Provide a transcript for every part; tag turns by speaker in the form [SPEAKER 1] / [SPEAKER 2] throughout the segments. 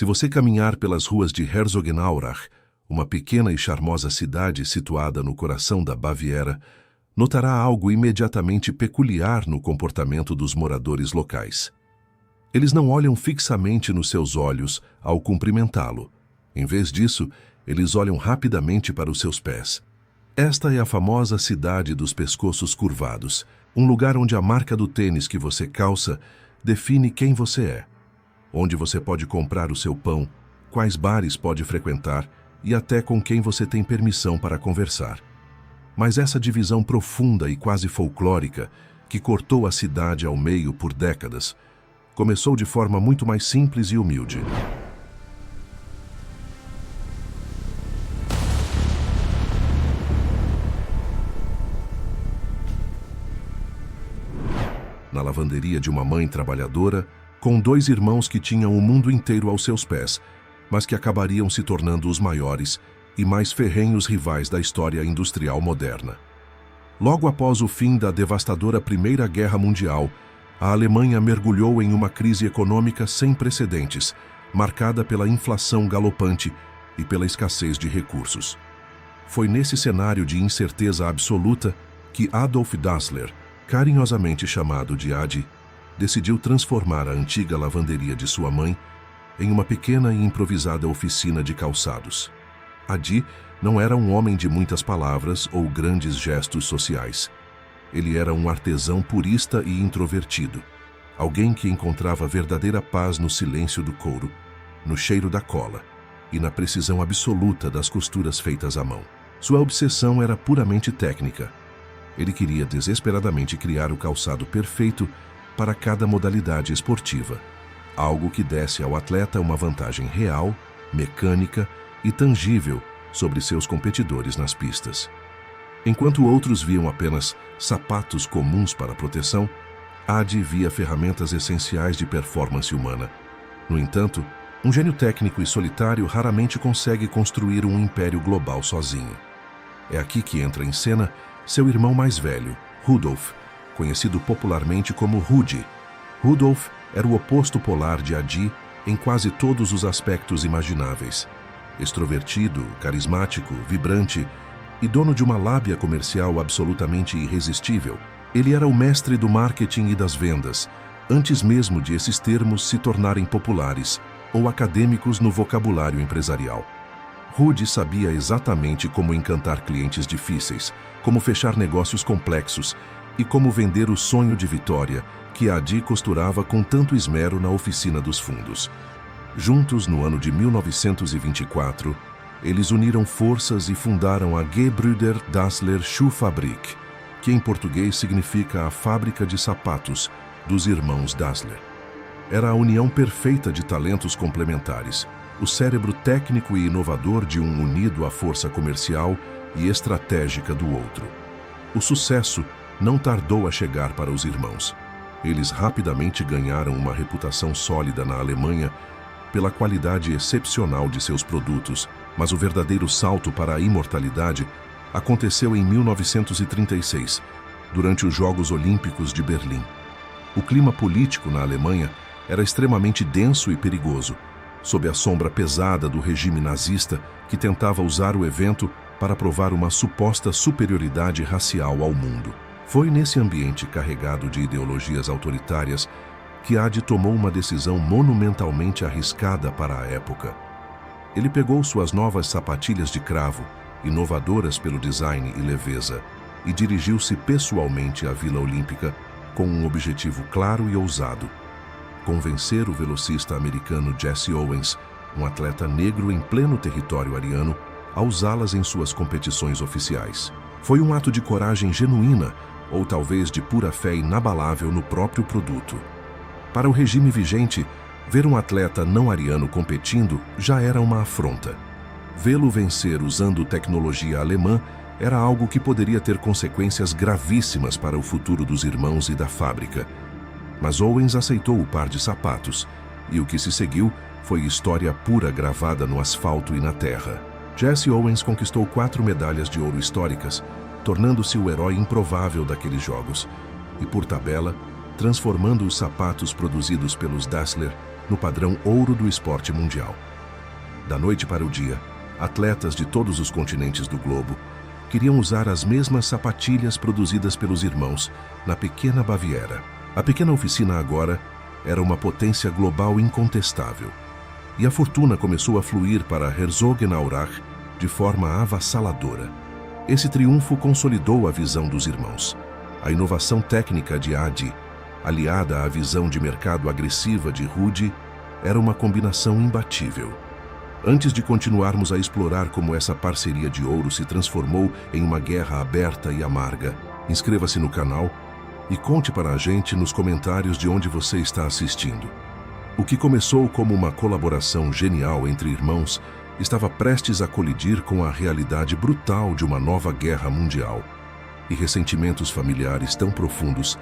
[SPEAKER 1] Se você caminhar pelas ruas de Herzogenaurach, uma pequena e charmosa cidade situada no coração da Baviera, notará algo imediatamente peculiar no comportamento dos moradores locais. Eles não olham fixamente nos seus olhos ao cumprimentá-lo. Em vez disso, eles olham rapidamente para os seus pés. Esta é a famosa cidade dos pescoços curvados, um lugar onde a marca do tênis que você calça define quem você é, onde você pode comprar o seu pão, quais bares pode frequentar e até com quem você tem permissão para conversar. Mas essa divisão profunda e quase folclórica, que cortou a cidade ao meio por décadas, começou de forma muito mais simples e humilde. Na lavanderia de uma mãe trabalhadora, com 2 irmãos que tinham o mundo inteiro aos seus pés, mas que acabariam se tornando os maiores e mais ferrenhos rivais da história industrial moderna. Logo após o fim da devastadora Primeira Guerra Mundial, a Alemanha mergulhou em uma crise econômica sem precedentes, marcada pela inflação galopante e pela escassez de recursos. Foi nesse cenário de incerteza absoluta que Adolf Dassler, carinhosamente chamado de Adi, decidiu transformar a antiga lavanderia de sua mãe em uma pequena e improvisada oficina de calçados. Adi não era um homem de muitas palavras ou grandes gestos sociais. Ele era um artesão purista e introvertido, alguém que encontrava verdadeira paz no silêncio do couro, no cheiro da cola e na precisão absoluta das costuras feitas à mão. Sua obsessão era puramente técnica. Ele queria desesperadamente criar o calçado perfeito para cada modalidade esportiva, algo que desse ao atleta uma vantagem real, mecânica e tangível sobre seus competidores nas pistas. Enquanto outros viam apenas sapatos comuns para proteção, Adi via ferramentas essenciais de performance humana. No entanto, um gênio técnico e solitário raramente consegue construir um império global sozinho. É aqui que entra em cena seu irmão mais velho, Rudolf, conhecido popularmente como Rudi. Rudolf era o oposto polar de Adi em quase todos os aspectos imagináveis. Extrovertido, carismático, vibrante e dono de uma lábia comercial absolutamente irresistível, ele era o mestre do marketing e das vendas, antes mesmo de esses termos se tornarem populares ou acadêmicos no vocabulário empresarial. Rudi sabia exatamente como encantar clientes difíceis, como fechar negócios complexos e como vender o sonho de vitória que Adi costurava com tanto esmero na oficina dos fundos. Juntos, no ano de 1924, eles uniram forças e fundaram a Gebrüder Dassler Schuhfabrik, que em português significa a fábrica de sapatos dos irmãos Dassler. Era a união perfeita de talentos complementares, o cérebro técnico e inovador de um unido à força comercial e estratégica do outro. O sucesso não tardou a chegar para os irmãos. Eles rapidamente ganharam uma reputação sólida na Alemanha pela qualidade excepcional de seus produtos, mas o verdadeiro salto para a imortalidade aconteceu em 1936, durante os Jogos Olímpicos de Berlim. O clima político na Alemanha era extremamente denso e perigoso, sob a sombra pesada do regime nazista que tentava usar o evento para provar uma suposta superioridade racial ao mundo. Foi nesse ambiente carregado de ideologias autoritárias que Adi tomou uma decisão monumentalmente arriscada para a época. Ele pegou suas novas sapatilhas de cravo, inovadoras pelo design e leveza, e dirigiu-se pessoalmente à Vila Olímpica com um objetivo claro e ousado: convencer o velocista americano Jesse Owens, um atleta negro em pleno território ariano, a usá-las em suas competições oficiais. Foi um ato de coragem genuína, ou talvez de pura fé inabalável no próprio produto. Para o regime vigente, ver um atleta não ariano competindo já era uma afronta. Vê-lo vencer usando tecnologia alemã era algo que poderia ter consequências gravíssimas para o futuro dos irmãos e da fábrica. Mas Owens aceitou o par de sapatos, e o que se seguiu foi história pura gravada no asfalto e na terra. Jesse Owens conquistou 4 medalhas de ouro históricas, tornando-se o herói improvável daqueles jogos, e por tabela, transformando os sapatos produzidos pelos Dassler no padrão ouro do esporte mundial. Da noite para o dia, atletas de todos os continentes do globo queriam usar as mesmas sapatilhas produzidas pelos irmãos na pequena Baviera. A pequena oficina agora era uma potência global incontestável. E a fortuna começou a fluir para Herzogenaurach de forma avassaladora. Esse triunfo consolidou a visão dos irmãos. A inovação técnica de Adi, aliada à visão de mercado agressiva de Rudi, era uma combinação imbatível. Antes de continuarmos a explorar como essa parceria de ouro se transformou em uma guerra aberta e amarga, inscreva-se no canal e conte para a gente nos comentários de onde você está assistindo. O que começou como uma colaboração genial entre irmãos estava prestes a colidir com a realidade brutal de uma nova guerra mundial e ressentimentos familiares tão profundos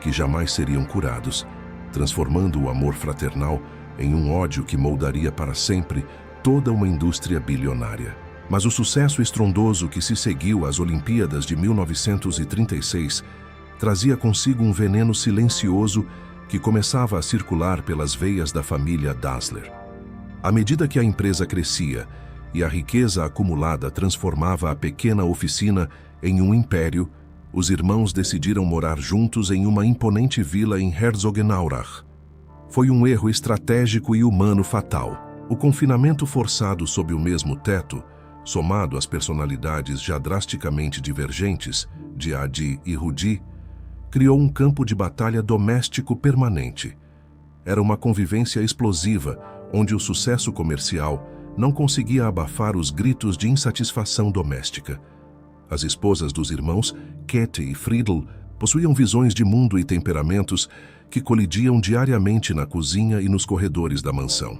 [SPEAKER 1] que jamais seriam curados, transformando o amor fraternal em um ódio que moldaria para sempre toda uma indústria bilionária. Mas o sucesso estrondoso que se seguiu às Olimpíadas de 1936 trazia consigo um veneno silencioso que começava a circular pelas veias da família Dassler. À medida que a empresa crescia e a riqueza acumulada transformava a pequena oficina em um império, os irmãos decidiram morar juntos em uma imponente vila em Herzogenaurach. Foi um erro estratégico e humano fatal. O confinamento forçado sob o mesmo teto, somado às personalidades já drasticamente divergentes de Adi e Rudi, criou um campo de batalha doméstico permanente. Era uma convivência explosiva, onde o sucesso comercial não conseguia abafar os gritos de insatisfação doméstica. As esposas dos irmãos, Käthe e Friedel, possuíam visões de mundo e temperamentos que colidiam diariamente na cozinha e nos corredores da mansão.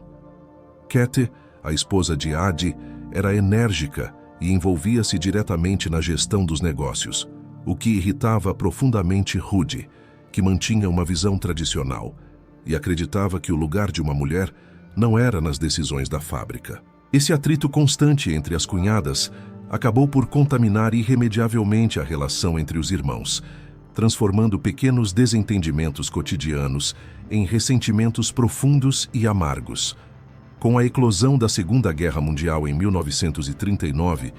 [SPEAKER 1] Käthe, a esposa de Adi, era enérgica e envolvia-se diretamente na gestão dos negócios, o que irritava profundamente Rudi, que mantinha uma visão tradicional e acreditava que o lugar de uma mulher não era nas decisões da fábrica. Esse atrito constante entre as cunhadas acabou por contaminar irremediavelmente a relação entre os irmãos, transformando pequenos desentendimentos cotidianos em ressentimentos profundos e amargos. Com a eclosão da Segunda Guerra Mundial em 1939,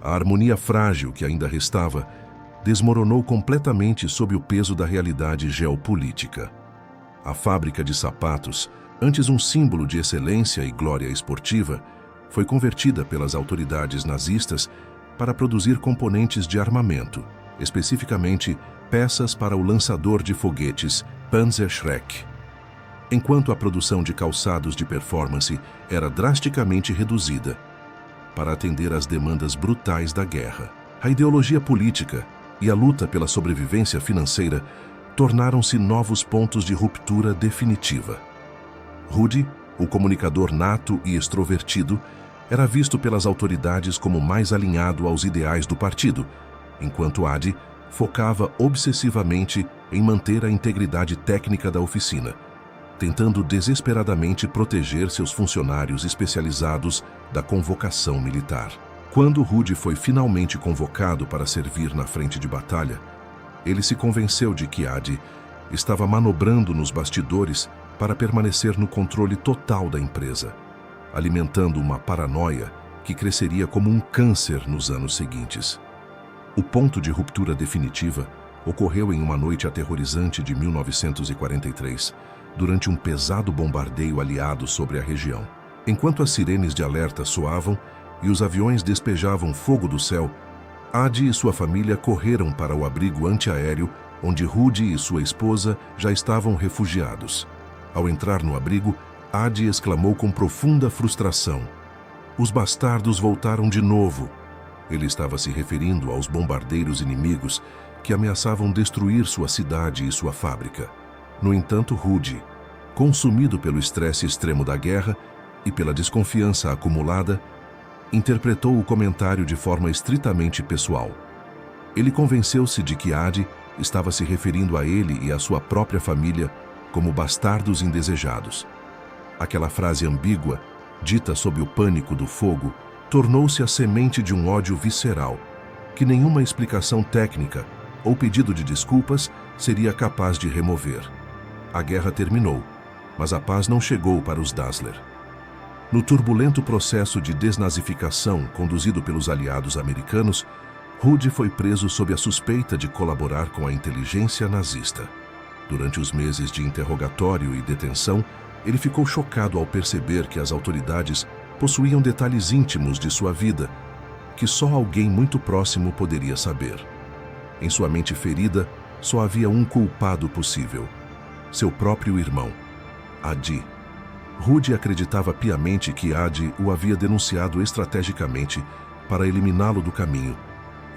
[SPEAKER 1] a harmonia frágil que ainda restava desmoronou completamente sob o peso da realidade geopolítica. A fábrica de sapatos, antes um símbolo de excelência e glória esportiva, foi convertida pelas autoridades nazistas para produzir componentes de armamento, especificamente peças para o lançador de foguetes Panzerschreck. Enquanto a produção de calçados de performance era drasticamente reduzida para atender às demandas brutais da guerra. A ideologia política e a luta pela sobrevivência financeira tornaram-se novos pontos de ruptura definitiva. Rudi, o comunicador nato e extrovertido, era visto pelas autoridades como mais alinhado aos ideais do partido, enquanto Adi focava obsessivamente em manter a integridade técnica da oficina, tentando desesperadamente proteger seus funcionários especializados da convocação militar. Quando Rudi foi finalmente convocado para servir na frente de batalha, ele se convenceu de que Adi estava manobrando nos bastidores para permanecer no controle total da empresa, alimentando uma paranoia que cresceria como um câncer nos anos seguintes. O ponto de ruptura definitiva ocorreu em uma noite aterrorizante de 1943, durante um pesado bombardeio aliado sobre a região. Enquanto as sirenes de alerta soavam e os aviões despejavam fogo do céu, Adi e sua família correram para o abrigo antiaéreo, onde Rudi e sua esposa já estavam refugiados. Ao entrar no abrigo, Adi exclamou com profunda frustração: "Os bastardos voltaram de novo!" Ele estava se referindo aos bombardeiros inimigos que ameaçavam destruir sua cidade e sua fábrica. No entanto, Rudi, consumido pelo estresse extremo da guerra e pela desconfiança acumulada, interpretou o comentário de forma estritamente pessoal. Ele convenceu-se de que Adi estava se referindo a ele e à sua própria família como bastardos indesejados. Aquela frase ambígua, dita sob o pânico do fogo, tornou-se a semente de um ódio visceral, que nenhuma explicação técnica ou pedido de desculpas seria capaz de remover. A guerra terminou, Mas a paz não chegou para os Dassler. No turbulento processo de desnazificação conduzido pelos aliados americanos, Rudd foi preso sob a suspeita de colaborar com a inteligência nazista. Durante os meses de interrogatório e detenção, ele ficou chocado ao perceber que as autoridades possuíam detalhes íntimos de sua vida, que só alguém muito próximo poderia saber. Em sua mente ferida, só havia um culpado possível: seu próprio irmão, Adi. Rudd acreditava piamente que Adi o havia denunciado estrategicamente para eliminá-lo do caminho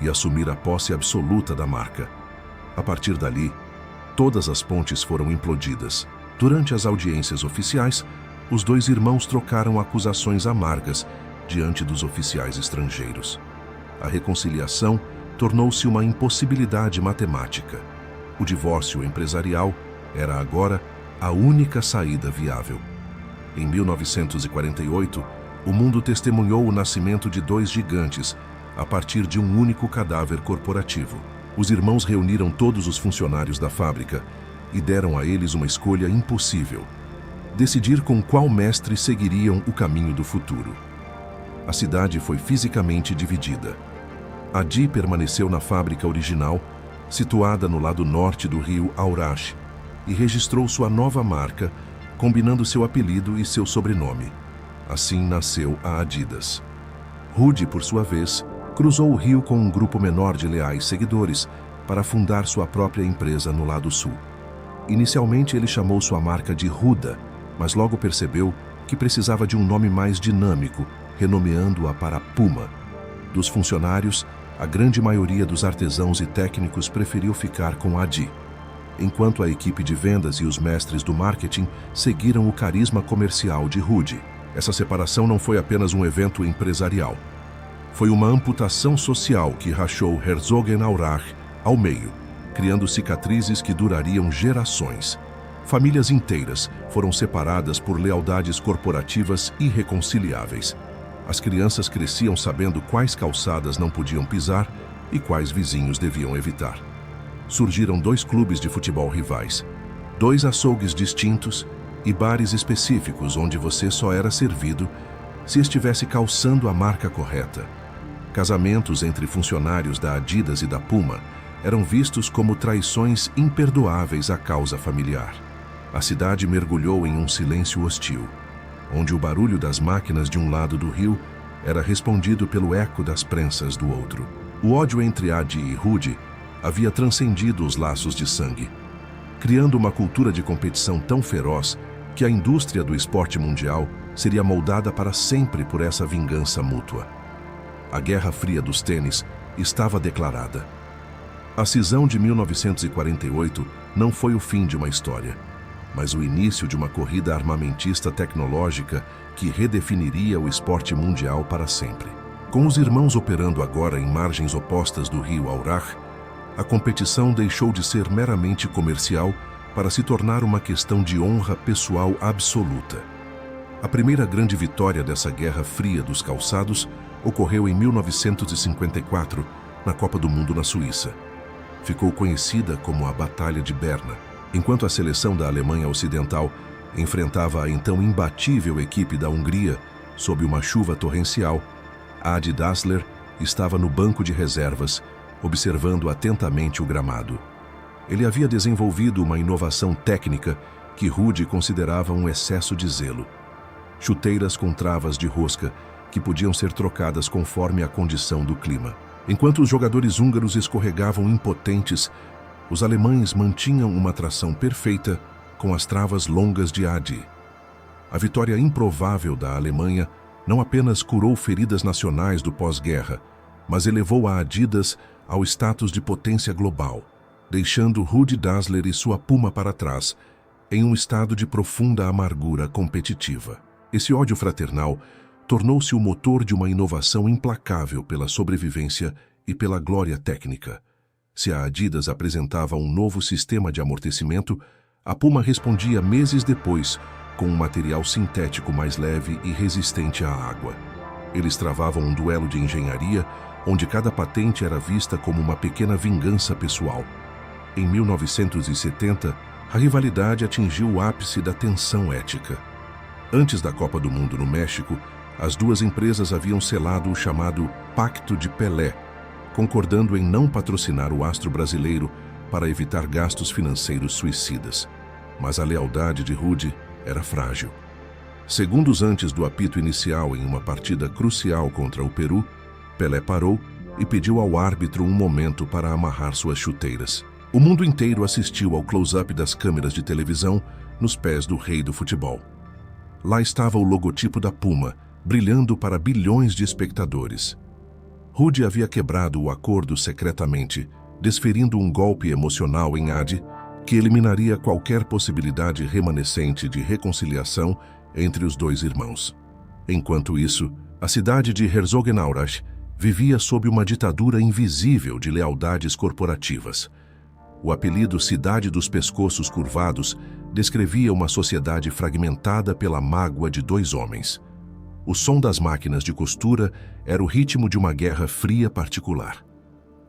[SPEAKER 1] e assumir a posse absoluta da marca. A partir dali, todas as pontes foram implodidas. Durante as audiências oficiais, os dois irmãos trocaram acusações amargas diante dos oficiais estrangeiros. A reconciliação tornou-se uma impossibilidade matemática. O divórcio empresarial era agora a única saída viável. Em 1948, o mundo testemunhou o nascimento de dois gigantes a partir de um único cadáver corporativo. Os irmãos reuniram todos os funcionários da fábrica e deram a eles uma escolha impossível: decidir com qual mestre seguiriam o caminho do futuro. A cidade foi fisicamente dividida. Adi permaneceu na fábrica original, situada no lado norte do rio Aurash, e registrou sua nova marca, combinando seu apelido e seu sobrenome. Assim nasceu a Adidas. Rudd, por sua vez, cruzou o rio com um grupo menor de leais seguidores para fundar sua própria empresa no lado sul. Inicialmente ele chamou sua marca de Huda, mas logo percebeu que precisava de um nome mais dinâmico, renomeando-a para Puma. Dos funcionários, a grande maioria dos artesãos e técnicos preferiu ficar com Adi, enquanto a equipe de vendas e os mestres do marketing seguiram o carisma comercial de Rudd. Essa separação não foi apenas um evento empresarial. Foi uma amputação social que rachou Herzogenaurach ao meio, criando cicatrizes que durariam gerações. Famílias inteiras foram separadas por lealdades corporativas irreconciliáveis. As crianças cresciam sabendo quais calçadas não podiam pisar e quais vizinhos deviam evitar. Surgiram dois clubes de futebol rivais, dois açougues distintos e bares específicos onde você só era servido se estivesse calçando a marca correta. Casamentos entre funcionários da Adidas e da Puma eram vistos como traições imperdoáveis à causa familiar. A cidade mergulhou em um silêncio hostil, onde o barulho das máquinas de um lado do rio era respondido pelo eco das prensas do outro. O ódio entre Adi e Rudd havia transcendido os laços de sangue, criando uma cultura de competição tão feroz que a indústria do esporte mundial seria moldada para sempre por essa vingança mútua. A Guerra Fria dos tênis estava declarada. A cisão de 1948 não foi o fim de uma história, mas o início de uma corrida armamentista tecnológica que redefiniria o esporte mundial para sempre. Com os irmãos operando agora em margens opostas do rio Aurach, a competição deixou de ser meramente comercial para se tornar uma questão de honra pessoal absoluta. A primeira grande vitória dessa Guerra Fria dos calçados ocorreu em 1954, na Copa do Mundo na Suíça. Ficou conhecida como a Batalha de Berna. Enquanto a seleção da Alemanha Ocidental enfrentava a então imbatível equipe da Hungria sob uma chuva torrencial, Adi Dassler estava no banco de reservas, observando atentamente o gramado. Ele havia desenvolvido uma inovação técnica que Rudd considerava um excesso de zelo. Chuteiras com travas de rosca que podiam ser trocadas conforme a condição do clima. Enquanto os jogadores húngaros escorregavam impotentes, os alemães mantinham uma tração perfeita com as travas longas de Adi. A vitória improvável da Alemanha não apenas curou feridas nacionais do pós-guerra, mas elevou a Adidas ao status de potência global, deixando Rudd Dassler e sua Puma para trás, em um estado de profunda amargura competitiva. Esse ódio fraternal tornou-se o motor de uma inovação implacável pela sobrevivência e pela glória técnica. Se a Adidas apresentava um novo sistema de amortecimento, a Puma respondia meses depois com um material sintético mais leve e resistente à água. Eles travavam um duelo de engenharia, onde cada patente era vista como uma pequena vingança pessoal. Em 1970, A rivalidade atingiu o ápice da tensão ética. Antes da Copa do Mundo no México, as duas empresas haviam selado o chamado Pacto de Pelé, concordando em não patrocinar o astro brasileiro para evitar gastos financeiros suicidas. Mas a lealdade de Rudy era frágil. Segundos antes do apito inicial em uma partida crucial contra o Peru, Pelé parou e pediu ao árbitro um momento para amarrar suas chuteiras. O mundo inteiro assistiu ao close-up das câmeras de televisão nos pés do rei do futebol. Lá estava o logotipo da Puma, brilhando para bilhões de espectadores. Rudy havia quebrado o acordo secretamente, desferindo um golpe emocional em Adi que eliminaria qualquer possibilidade remanescente de reconciliação entre os dois irmãos. Enquanto isso, a cidade de Herzogenaurach vivia sob uma ditadura invisível de lealdades corporativas. O apelido Cidade dos Pescoços Curvados descrevia uma sociedade fragmentada pela mágoa de dois homens. O som das máquinas de costura era o ritmo de uma guerra fria particular.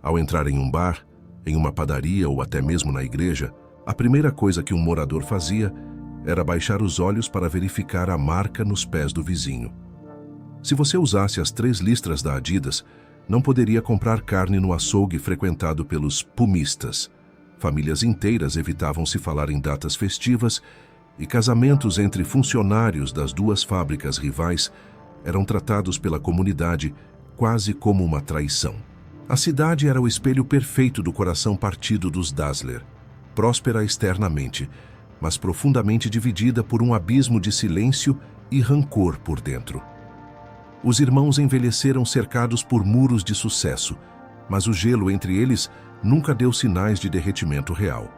[SPEAKER 1] Ao entrar em um bar, em uma padaria ou até mesmo na igreja, a primeira coisa que um morador fazia era baixar os olhos para verificar a marca nos pés do vizinho. Se você usasse as 3 listras da Adidas, não poderia comprar carne no açougue frequentado pelos pumistas. Famílias inteiras evitavam se falar em datas festivas e casamentos entre funcionários das duas fábricas rivais eram tratados pela comunidade quase como uma traição. A cidade era o espelho perfeito do coração partido dos Dassler, próspera externamente, mas profundamente dividida por um abismo de silêncio e rancor por dentro. Os irmãos envelheceram cercados por muros de sucesso, mas o gelo entre eles nunca deu sinais de derretimento real.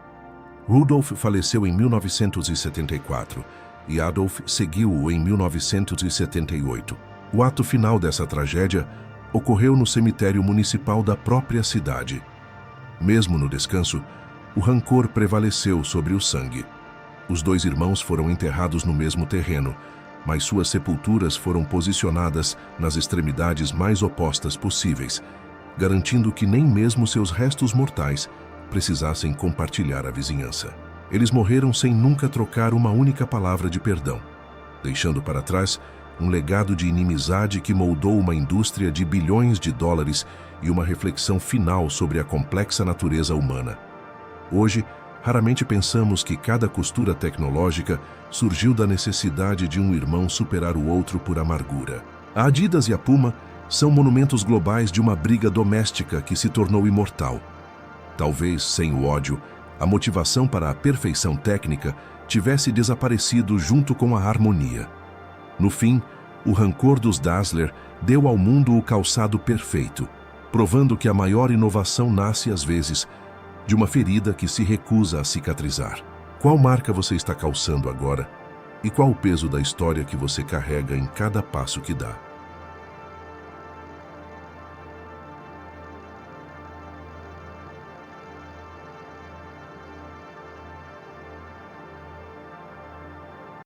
[SPEAKER 1] Rudolf faleceu em 1974 e Adolf seguiu-o em 1978. O ato final dessa tragédia ocorreu no cemitério municipal da própria cidade. Mesmo no descanso, o rancor prevaleceu sobre o sangue. Os dois irmãos foram enterrados no mesmo terreno, mas suas sepulturas foram posicionadas nas extremidades mais opostas possíveis, garantindo que nem mesmo seus restos mortais precisassem compartilhar a vizinhança. Eles morreram sem nunca trocar uma única palavra de perdão, deixando para trás um legado de inimizade que moldou uma indústria de bilhões de dólares e uma reflexão final sobre a complexa natureza humana. Hoje, raramente pensamos que cada costura tecnológica surgiu da necessidade de um irmão superar o outro por amargura. A Adidas e a Puma são monumentos globais de uma briga doméstica que se tornou imortal. Talvez, sem o ódio, a motivação para a perfeição técnica tivesse desaparecido junto com a harmonia. No fim, o rancor dos Dassler deu ao mundo o calçado perfeito, provando que a maior inovação nasce, às vezes, de uma ferida que se recusa a cicatrizar. Qual marca você está calçando agora? E qual o peso da história que você carrega em cada passo que dá?